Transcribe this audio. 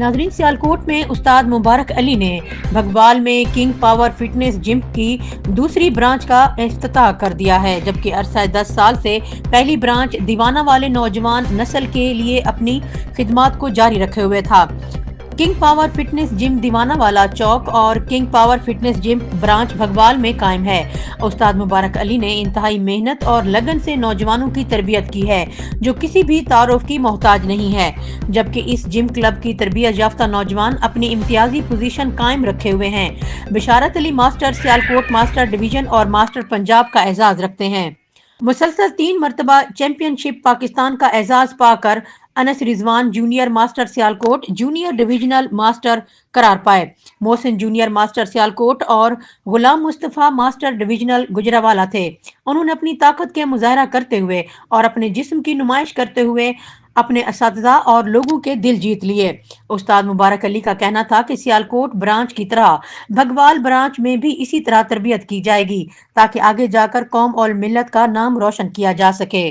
नाजरीन, सियालकोट में उस्ताद मुबारक अली ने भगवाल में किंग पावर फिटनेस जिम की दूसरी ब्रांच का इफ्तिताह कर दिया है, जबकि अरसा 10 साल से पहली ब्रांच दीवाना वाले नौजवान नस्ल के लिए अपनी खिदमात को जारी रखे हुए था। किंग पावर फिटनेस जिम दीवाना वाला चौक और King Power Fitness gym branch Bhagwal में कायम है। उस्ताद मुबारक अली ने इंतहाई मेहनत और लगन से नौजवानों की तरबियत की है, जो किसी भी तारुफ की मोहताज नहीं है, जबकि इस जिम क्लब की तरबियत याफ्ता नौजवान अपनी इम्तियाजी पोजीशन कायम रखे हुए हैं। Basharat Ali master Sialkot master division और मास्टर पंजाब का एजाज रखते हैं। मुसलसल 3 मरतबा चैंपियनशिप पाकिस्तान का एजाज पाकर Anas Rizwan junior master Sialkot junior divisional master करार पाए। मोहसिन जूनियर मास्टर सियालकोट और गुलाम मुस्तफ़ा मास्टर डिविजनल गुजरावाला थे। उन्होंने अपनी ताकत के मुजाहरा करते हुए और अपने जिस्म की नुमाइश करते हुए अपने असातिज़ा और लोगों के दिल जीत लिए। उस्ताद मुबारक अली का कहना था कि सियालकोट ब्रांच की तरह भगवाल ब्रांच में भी इसी तरह तरबियत की जाएगी, ताकि आगे जाकर कौम और मिल्लत का नाम रोशन किया जा सके।